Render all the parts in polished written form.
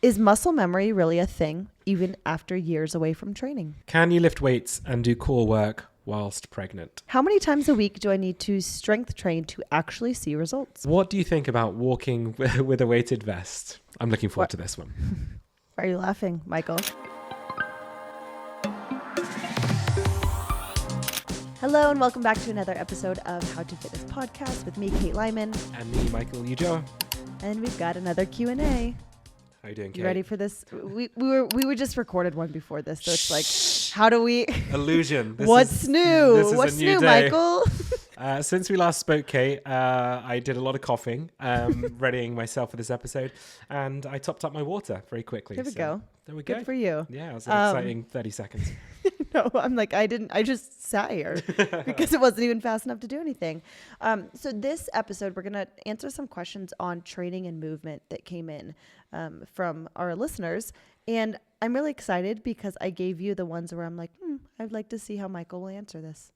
Is muscle memory really a thing, even after years away from training? Can you lift weights and do core work whilst pregnant? How many times a week do I need to strength train to actually see results? What do you think about walking with a weighted vest? I'm looking forward to this one. Why are you laughing, Michael? Hello and welcome back to another episode of How to Fitness Podcast with me, Kate Lyman. And me, Michael Ujo. And we've got another Q&A. How you doing, Kate? You ready for this? We were just recorded one before this, so it's like, how do we? Illusion. What's new? What's a new day. Michael? Since we last spoke, Kate, I did a lot of coughing, readying myself for this episode, and I topped up my water very quickly. Here we go. There we go. Good for you. Yeah, it was an exciting 30 seconds. No, I'm like, I just sat here because it wasn't even fast enough to do anything. So this episode, we're going to answer some questions on training and movement that came in from our listeners. And I'm really excited because I gave you the ones where I'm like, I'd like to see how Michael will answer this.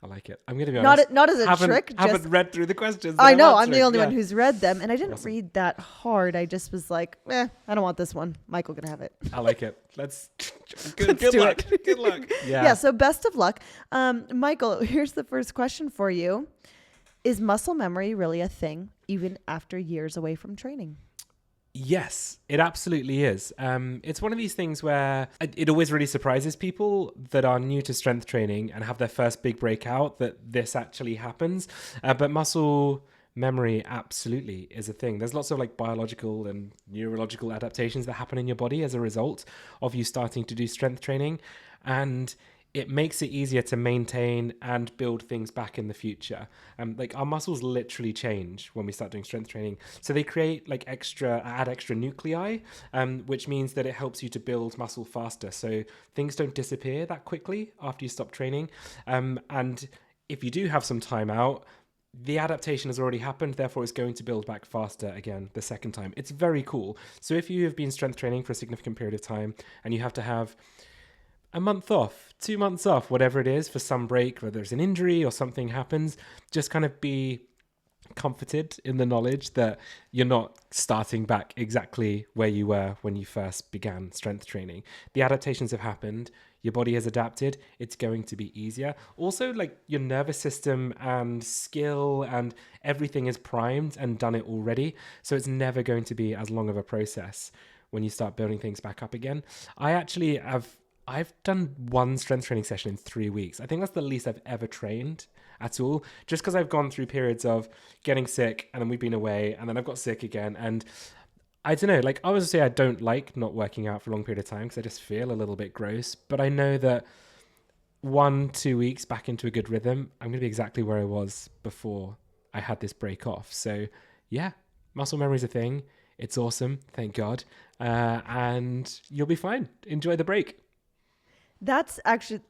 I like it. I'm going to be honest. Not as a trick. Haven't read through the questions. I know. I'm the only one who's read them. And I didn't read that hard. I just was like, I don't want this one. Michael can have it. I like it. Let's Let's good do luck. it. Good luck. Yeah. So best of luck. Michael, here's the first question for you. Is muscle memory really a thing, even after years away from training? Yes, it absolutely is. It's one of these things where it always really surprises people that are new to strength training and have their first big breakout that this actually happens. But muscle memory absolutely is a thing. There's lots of like biological and neurological adaptations that happen in your body as a result of you starting to do strength training. And it makes it easier to maintain and build things back in the future. Like our muscles literally change when we start doing strength training. So they create like add extra nuclei, which means that it helps you to build muscle faster. So things don't disappear that quickly after you stop training. And if you do have some time out, the adaptation has already happened, therefore it's going to build back faster again the second time. It's very cool. So if you have been strength training for a significant period of time and you have to have a month off, 2 months off, whatever it is, for some break, whether it's an injury or something happens, just kind of be comforted in the knowledge that you're not starting back exactly where you were when you first began strength training. The adaptations have happened. Your body has adapted. It's going to be easier. Also, like your nervous system and skill and everything is primed and done it already. So it's never going to be as long of a process when you start building things back up again. I've done one strength training session in 3 weeks. I think that's the least I've ever trained at all, just because I've gone through periods of getting sick and then we've been away and then I've got sick again. And I don't know, like I would say I don't like not working out for a long period of time because I just feel a little bit gross. But I know that 1-2 weeks back into a good rhythm, I'm going to be exactly where I was before I had this break off. So yeah, muscle memory is a thing. It's awesome. Thank God. And you'll be fine. Enjoy the break. That's actually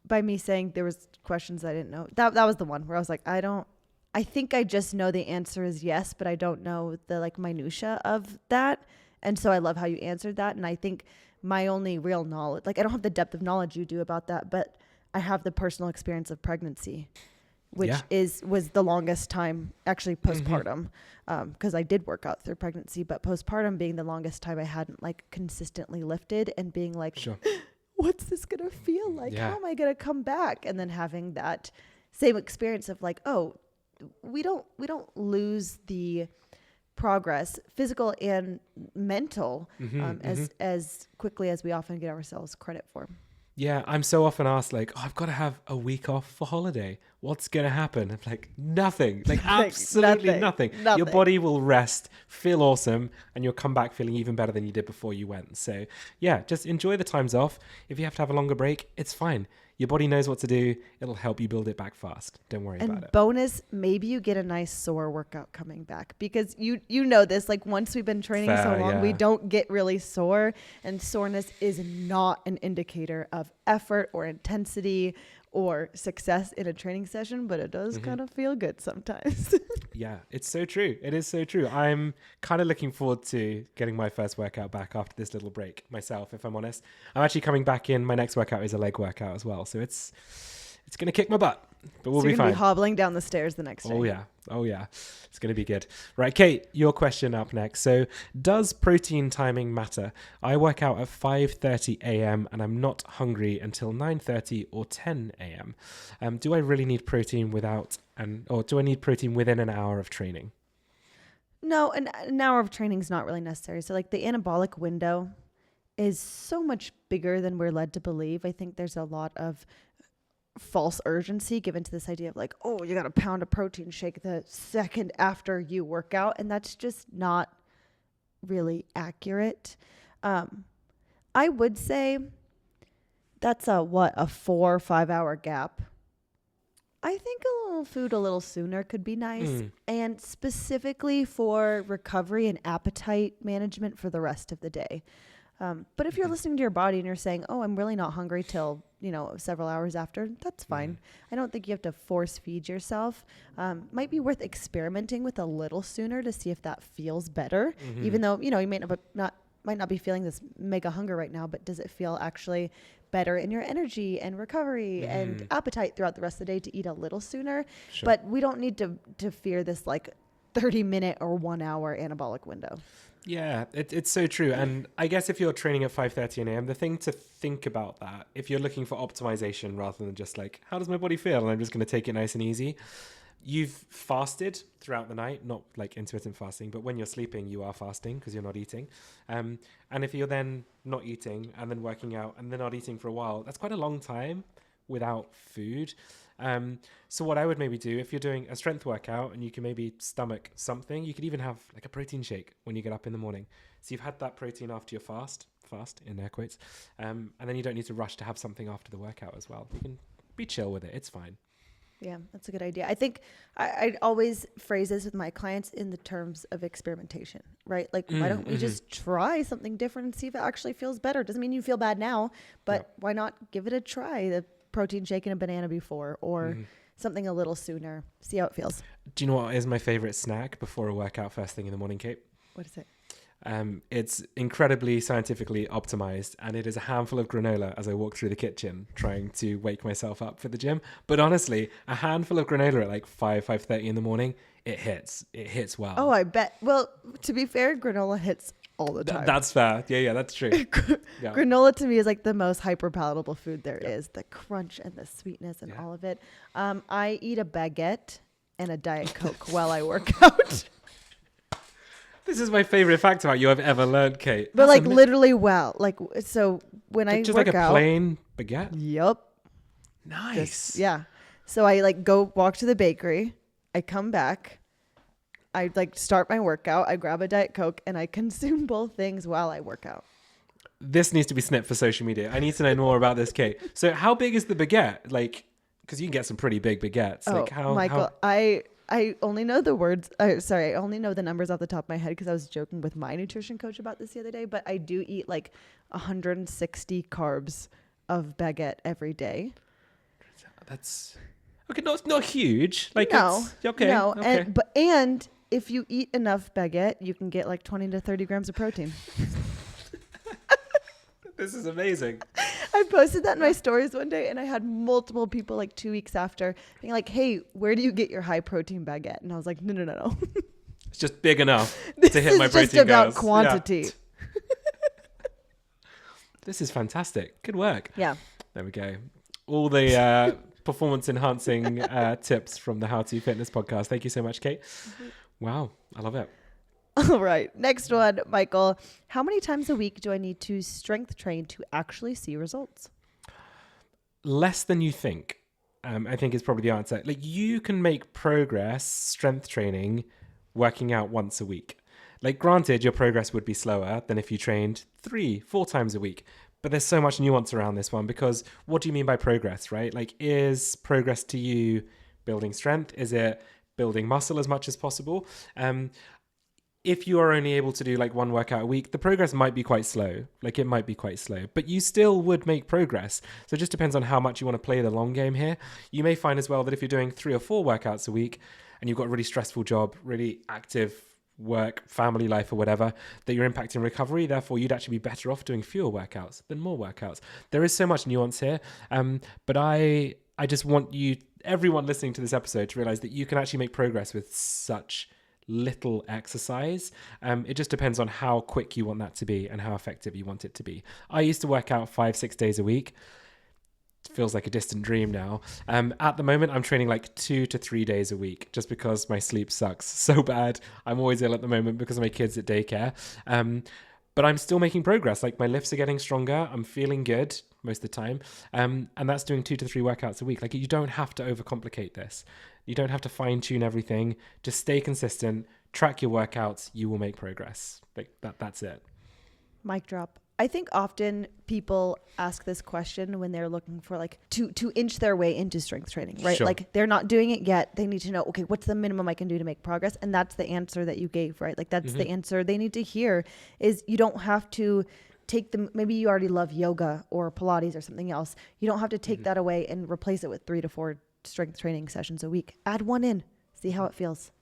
by me saying there was questions I didn't know. That was the one where I was like, I think I just know the answer is yes, but I don't know the like minutia of that. And so I love how you answered that. And I think my only real knowledge, like I don't have the depth of knowledge you do about that, but I have the personal experience of pregnancy, which was the longest time actually postpartum. Because I did work out through pregnancy, but postpartum being the longest time I hadn't like consistently lifted and being like, sure. What's this going to feel like? Yeah. How am I going to come back? And then having that same experience of like, oh, we don't lose the progress, physical and mental, as quickly as we often get ourselves credit for. Yeah, I'm so often asked like, I've got to have a week off for holiday. What's going to happen? I'm like, nothing. Like absolutely nothing. Your body will rest, feel awesome, and you'll come back feeling even better than you did before you went. So yeah, just enjoy the times off. If you have to have a longer break, it's fine. Your body knows what to do. It'll help you build it back fast. Don't worry about it. And bonus, maybe you get a nice sore workout coming back because you know this, like once we've been training so long, we don't get really sore, and soreness is not an indicator of effort or intensity or success in a training session, but it does kind of feel good sometimes. Yeah, it's so true. It is so true. I'm kind of looking forward to getting my first workout back after this little break myself, if I'm honest. I'm actually coming back in. My next workout is a leg workout as well. So it's It's going to kick my butt, but we'll So be you're gonna fine. be hobbling down the stairs the next day. Oh yeah. Oh yeah. It's going to be good. Right, Kate, your question up next. So, does protein timing matter? I work out at 5:30 a.m. and I'm not hungry until 9:30 or 10 a.m. Do I really need protein or do I need protein within an hour of training? No, an hour of training is not really necessary. So like the anabolic window is so much bigger than we're led to believe. I think there's a lot of false urgency given to this idea of like, oh, you got to pound a protein shake the second after you work out. And that's just not really accurate. I would say that's a 4 or 5 hour gap. I think a little food a little sooner could be nice. And specifically for recovery and appetite management for the rest of the day. But if you're listening to your body and you're saying, oh, I'm really not hungry till, several hours after, that's fine. I don't think you have to force feed yourself. Might be worth experimenting with a little sooner to see if that feels better, even though, you might not be feeling this mega hunger right now, but does it feel actually better in your energy and recovery and appetite throughout the rest of the day to eat a little sooner? Sure. But we don't need to fear this like 30-minute or 1 hour anabolic window. Yeah, it's so true. And I guess if you're training at 5:30 a.m., the thing to think about that, if you're looking for optimization rather than just like, how does my body feel? And I'm just going to take it nice and easy. You've fasted throughout the night, not like intermittent fasting, but when you're sleeping, you are fasting because you're not eating. And if you're then not eating and then working out and then not eating for a while, that's quite a long time without food. So what I would maybe do, if you're doing a strength workout and you can maybe stomach something, you could even have like a protein shake when you get up in the morning. So you've had that protein after your fast in air quotes. And then you don't need to rush to have something after the workout as well. You can be chill with it. It's fine. Yeah, that's a good idea. I think I always phrase this with my clients in the terms of experimentation, right? Like, why don't we just try something different and see if it actually feels better? Doesn't mean you feel bad now, but why not give it a try? The protein shake and a banana before, or something a little sooner. See how it feels. Do you know what is my favorite snack before a workout first thing in the morning, Kate? What is it? It's incredibly scientifically optimized, and it is a handful of granola as I walk through the kitchen trying to wake myself up for the gym. But honestly, a handful of granola at like 5:30 in the morning, it hits well. Oh, I bet. Well, to be fair, granola hits all the time. That's fair. Yeah, that's true. Yeah. Granola to me is like the most hyper palatable food there is. The crunch and the sweetness and all of it. I eat a baguette and a Diet Coke while I work out. This is my favorite fact about you I've ever learned, Kate. But like literally, so when I just work like a out, plain baguette. Yep. Nice. Yeah. So I like go walk to the bakery. I come back. I like start my workout. I grab a Diet Coke and I consume both things while I work out. This needs to be snipped for social media. I need to know more about this, Kate. So how big is the baguette? Like, because you can get some pretty big baguettes. Oh, like how, Michael, I only know the words. I only know the numbers off the top of my head because I was joking with my nutrition coach about this the other day. But I do eat like 160 carbs of baguette every day. That's okay. No, it's not huge. Like No, it's, okay. no, Okay. and if you eat enough baguette, you can get like 20 to 30 grams of protein. This is amazing. I posted that in my stories one day, and I had multiple people like 2 weeks after being like, "Hey, where do you get your high protein baguette?" And I was like, "No. It's just big enough This to hit my is protein just about goals. quantity." Yeah. This is fantastic. Good work. Yeah. There we go. All the performance enhancing tips from the How to Fitness podcast. Thank you so much, Kate. Wow, I love it. All right. Next one, Michael. How many times a week do I need to strength train to actually see results? Less than you think, I think is probably the answer. Like, you can make progress strength training working out once a week. Like, granted, your progress would be slower than if you trained 3-4 times a week. But there's so much nuance around this one, because what do you mean by progress, right? Like, is progress to you building strength? Is it building muscle as much as possible? If you are only able to do like one workout a week, the progress might be quite slow. Like, it might be quite slow, but you still would make progress. So it just depends on how much you want to play the long game here. You may find as well that if you're doing 3 or 4 workouts a week and you've got a really stressful job, really active work, family life or whatever, that you're impacting recovery. Therefore, you'd actually be better off doing fewer workouts than more workouts. There is so much nuance here. But I I just want everyone listening to this episode, to realize that you can actually make progress with such little exercise. It just depends on how quick you want that to be and how effective you want it to be. I used to work out 5-6 days a week. It feels like a distant dream now. At the moment, I'm training like 2 to 3 days a week, just because my sleep sucks so bad. I'm always ill at the moment because of my kids at daycare. But I'm still making progress. Like, my lifts are getting stronger. I'm feeling good most of the time. And that's doing 2 to 3 workouts a week. Like, you don't have to overcomplicate this. You don't have to fine tune everything. Just stay consistent, track your workouts. You will make progress. Like that's it. Mic drop. I think often people ask this question when they're looking for like to inch their way into strength training, right? Sure. Like, they're not doing it yet. They need to know, okay, what's the minimum I can do to make progress? And that's the answer that you gave, right? Like, that's the answer they need to hear, is you don't have to take them. Maybe you already love yoga or Pilates or something else. You don't have to take that away and replace it with 3 to 4 strength training sessions a week. Add one in, see how it feels.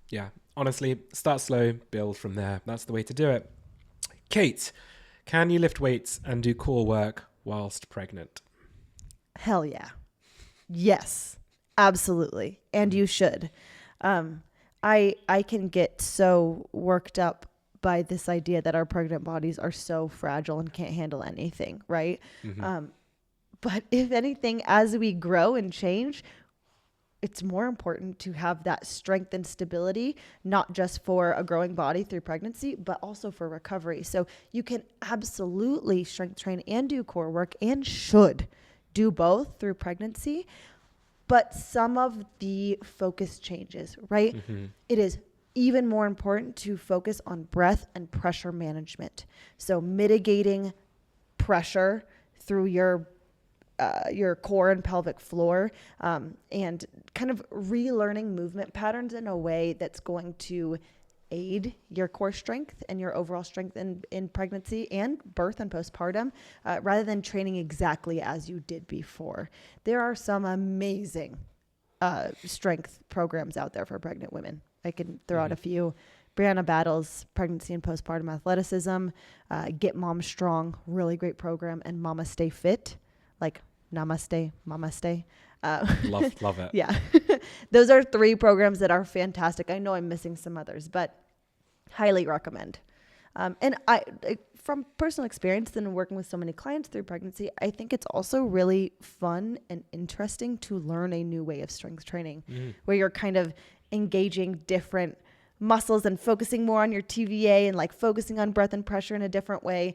Yeah. Honestly, start slow, build from there. That's the way to do it. Kate, can you lift weights and do core work whilst pregnant? Hell yeah. Yes, absolutely. And you should. I can get so worked up by this idea that our pregnant bodies are so fragile and can't handle anything, right? But if anything, as we grow and change, it's more important to have that strength and stability, not just for a growing body through pregnancy, but also for recovery. So you can absolutely strength train and do core work, and should do both through pregnancy. But some of the focus changes, right? It is even more important to focus on breath and pressure management. So mitigating pressure through your core and pelvic floor, and kind of relearning movement patterns in a way that's going to aid your core strength and your overall strength in pregnancy and birth and postpartum, rather than training exactly as you did before. There are some amazing strength programs out there for pregnant women. I can throw out a few. Brianna Battle's Pregnancy and Postpartum Athleticism, Get Mom Strong, really great program, and Mama Stay Fit, like Namaste, Mama Stay. Love it. Yeah. Those are 3 programs that are fantastic. I know I'm missing some others, but highly recommend. And I, from personal experience and working with so many clients through pregnancy, I think it's also really fun and interesting to learn a new way of strength training, where you're kind of engaging different muscles and focusing more on your TVA and like focusing on breath and pressure in a different way.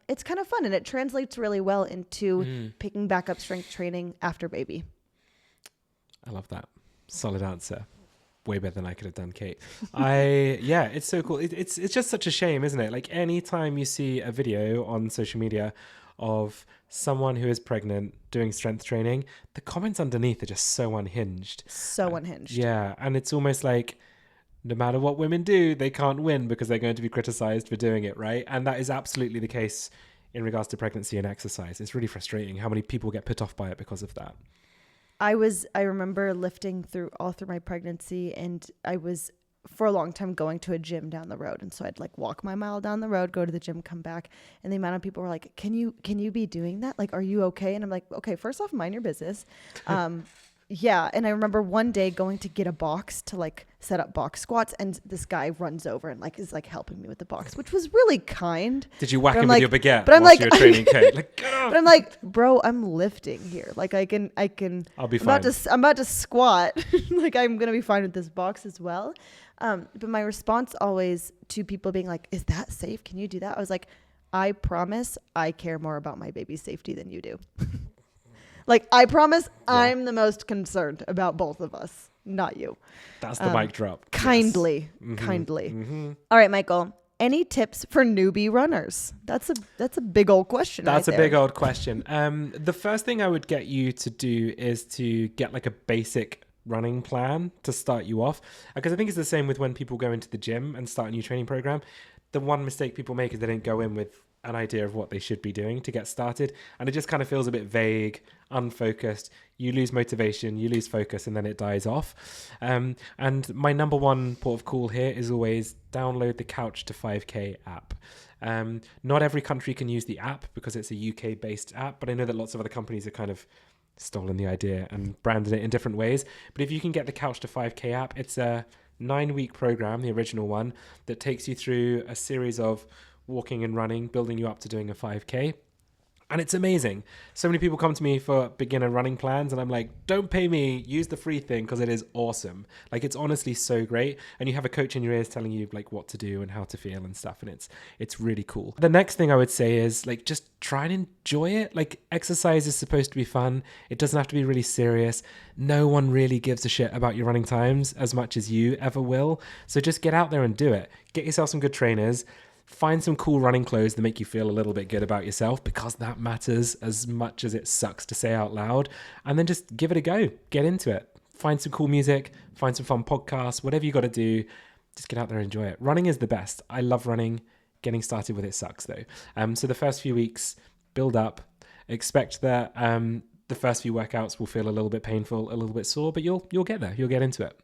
It's kind of fun, and it translates really well into picking back up strength training after baby. I love that. Solid answer. Way better than I could have done, Kate. It's so cool. It's just such a shame, isn't it? Like, anytime you see a video on social media of someone who is pregnant doing strength training, the comments underneath are just so unhinged. Yeah. And it's almost like, no matter what women do, they can't win because they're going to be criticized for doing it, right? And that is absolutely the case in regards to pregnancy and exercise. It's really frustrating how many people get put off by it because of that. I remember lifting through my pregnancy, and I was for a long time going to a gym down the road. And so I'd like walk my mile down the road, go to the gym, come back. And the amount of people were like, can you be doing that? Like, are you okay? And I'm like, okay, first off, mind your business. Yeah. And I remember one day going to get a box to like set up box squats, and this guy runs over and like is like helping me with the box, which was really kind. Did you whack him with your baguette? But I'm like, you were training Kate? Like, but I'm like, bro, I'm lifting here. Like I can. I'll be fine. I'm about to squat. Like, I'm gonna be fine with this box as well. But my response always to people being like, is that safe? Can you do that? I was like, I promise I care more about my baby's safety than you do. Like, I promise I'm the most concerned about both of us, not you. That's the mic drop. Kindly. All right, Michael, any tips for newbie runners? That's a big old question. That's a big old question. The first thing I would get you to do is to get like a basic running plan to start you off. Because I think it's the same with when people go into the gym and start a new training program. The one mistake people make is they don't go in with an idea of what they should be doing to get started, and it just kind of feels a bit vague, unfocused. You lose motivation, you lose focus, and then it dies off. And my number one port of call here is always download the Couch to 5K app. Not every country can use the app because it's a UK based app, but I know that lots of other companies are kind of stolen the idea and branded it in different ways. But if you can get the Couch to 5K app, it's a 9-week program, the original one, that takes you through a series of walking and running, building you up to doing a 5K. And it's amazing. So many people come to me for beginner running plans, and I'm like, don't pay me, use the free thing, because it is awesome. Like, it's honestly so great. And you have a coach in your ears telling you like what to do and how to feel and stuff. And it's really cool. The next thing I would say is like, just try and enjoy it. Like, exercise is supposed to be fun. It doesn't have to be really serious. No one really gives a shit about your running times as much as you ever will. So just get out there and do it. Get yourself some good trainers. Find some cool running clothes that make you feel a little bit good about yourself, because that matters as much as it sucks to say out loud. And then just give it a go. Get into it. Find some cool music. Find some fun podcasts. Whatever you got to do, just get out there and enjoy it. Running is the best. I love running. Getting started with it sucks though. So the first few weeks, build up. Expect that the first few workouts will feel a little bit painful, a little bit sore, but you'll get there. You'll get into it.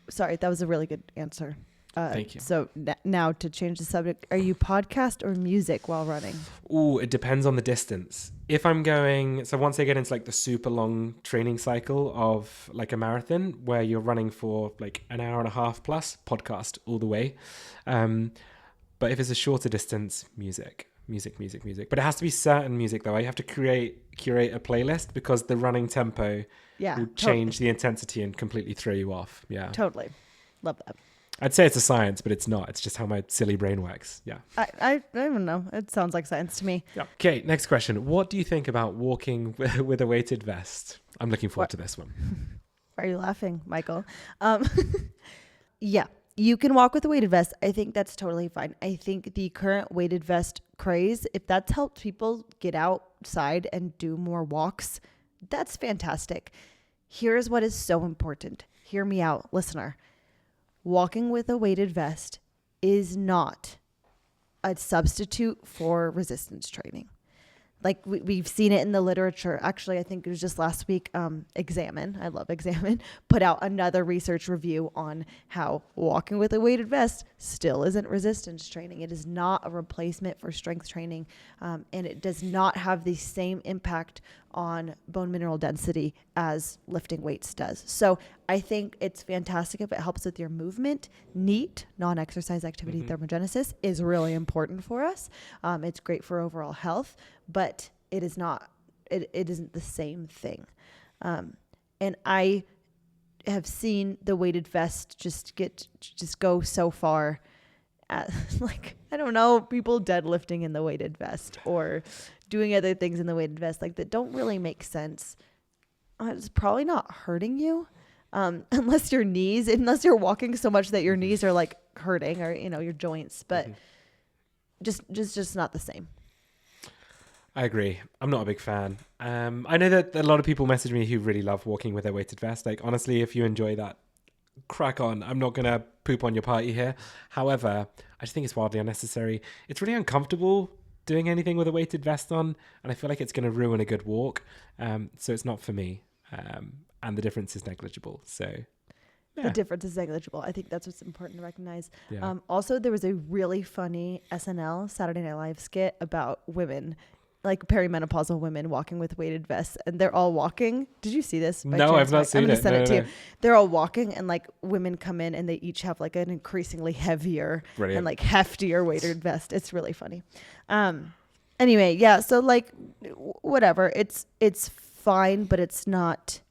Sorry, that was a really good answer. Thank you. So now to change the subject, are you podcast or music while running? Ooh, it depends on the distance. If I'm going, so once I get into like the super long training cycle of like a marathon where you're running for like an hour and a half plus, podcast all the way. But if it's a shorter distance, music. But it has to be certain music though. I have to curate a playlist because the running tempo will change the intensity and completely throw you off. Yeah. Totally. Love that. I'd say it's a science, but it's not. It's just how my silly brain works. Yeah. I don't know. It sounds like science to me. Yeah. Okay, next question. What do you think about walking with a weighted vest? I'm looking forward to this one. Why are you laughing, Michael? Yeah, you can walk with a weighted vest. I think that's totally fine. I think the current weighted vest craze, if that's helped people get outside and do more walks, that's fantastic. Here's what is so important. Hear me out, listener. Walking with a weighted vest is not a substitute for resistance training. Like we've seen it in the literature. Actually, I think it was just last week, Examine, I love Examine, put out another research review on how walking with a weighted vest still isn't resistance training. It is not a replacement for strength training, and it does not have the same impact on bone mineral density as lifting weights does. So I think it's fantastic if it helps with your movement. NEAT, non-exercise activity thermogenesis, is really important for us. It's great for overall health, but it is not. It isn't the same thing. And I have seen the weighted vest just go so far. Like, I don't know, people deadlifting in the weighted vest or doing other things in the weighted vest like that don't really make sense. It's probably not hurting you, unless you're walking so much that your knees are like hurting, or your joints, but just not the same. I agree. I'm not a big fan. I know that a lot of people message me who really love walking with a weighted vest. Like, honestly, if you enjoy that, crack on. I'm not gonna poop on your party here. However, I just think it's wildly unnecessary. It's really uncomfortable doing anything with a weighted vest on, and I feel like it's going to ruin a good walk. So it's not for me. And the difference is negligible. So yeah. The difference is negligible. I think that's what's important to recognize. Yeah. Also, there was a really funny SNL Saturday Night Live skit about women, like perimenopausal women walking with weighted vests, and they're all walking. Did you see this? No, I've not seen it. I'm going to send it to you. They're all walking, and like women come in and they each have like an increasingly heavier and like heftier weighted vest. It's really funny. Anyway, yeah. So like, whatever. It's fine, but it's not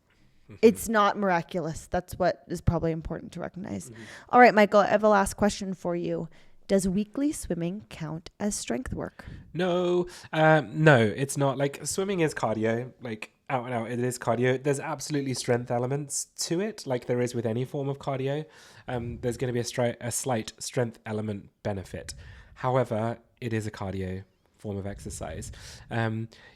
miraculous. That's what is probably important to recognize. All right, Michael, I have a last question for you. Does weekly swimming count as strength work? No, it's not. Like, swimming is cardio, like out and out. It is cardio. There's absolutely strength elements to it, like there is with any form of cardio. There's going to be a slight strength element benefit. However, it is a cardio form of exercise.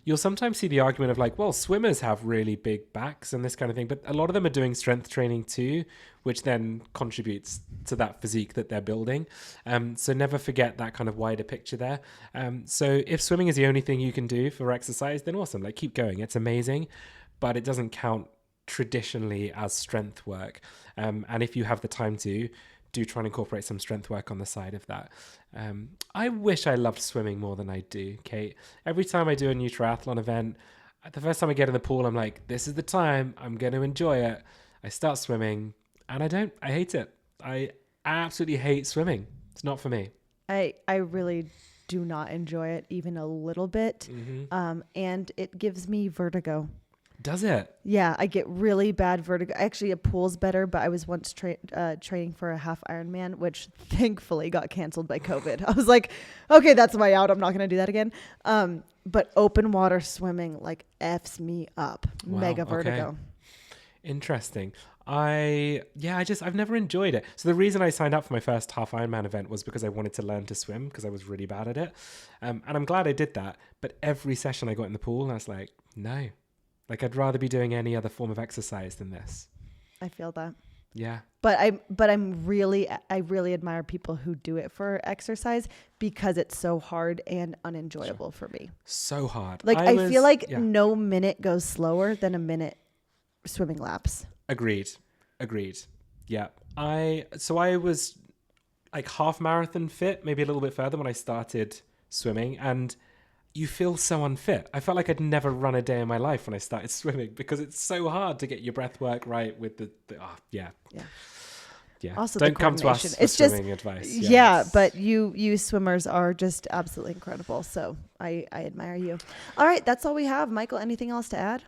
You'll sometimes see the argument of like, well, swimmers have really big backs and this kind of thing, but a lot of them are doing strength training too, which then contributes to that physique that they're building. So never forget that kind of wider picture there. So if swimming is the only thing you can do for exercise, then awesome, like keep going. It's amazing, but it doesn't count traditionally as strength work. And if you have the time to, do try and incorporate some strength work on the side of that. I wish I loved swimming more than I do, Kate. Every time I do a new triathlon event, The first time I get in the pool, I'm like, this is the time. I'm going to enjoy it. I start swimming and I hate it. I absolutely hate swimming. It's not for me. I really do not enjoy it even a little bit. And it gives me vertigo. Does it? Yeah, I get really bad vertigo. Actually, a pool's better, but I was once training for a half Ironman, which thankfully got canceled by COVID. I was like, okay, that's my out. I'm not going to do that again. But open water swimming like F's me up. Wow, Mega vertigo. Okay. Interesting. I've never enjoyed it. So the reason I signed up for my first half Ironman event was because I wanted to learn to swim because I was really bad at it. And I'm glad I did that. But every session I got in the pool, I was like, no. Like, I'd rather be doing any other form of exercise than this. I feel that. Yeah. But I really admire people who do it for exercise because it's so hard and unenjoyable for me. So hard. Like, I feel like no minute goes slower than a minute swimming laps. Agreed. Yeah. I was like half marathon fit, maybe a little bit further when I started swimming, and you feel so unfit. I felt like I'd never run a day in my life when I started swimming because it's so hard to get your breath work right with yeah. Also, don't come to us for swimming advice. Yeah, but you swimmers are just absolutely incredible. So I admire you. All right, that's all we have. Michael, anything else to add?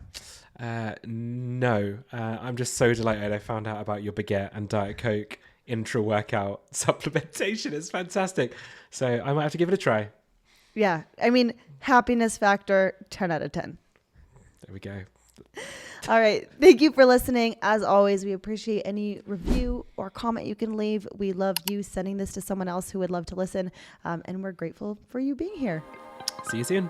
No. I'm just so delighted I found out about your baguette and Diet Coke intra-workout supplementation. It's fantastic. So I might have to give it a try. Yeah, I mean, happiness factor, 10 out of 10. There we go. All right. Thank you for listening. As always, we appreciate any review or comment you can leave. We love you sending this to someone else who would love to listen. And we're grateful for you being here. See you soon.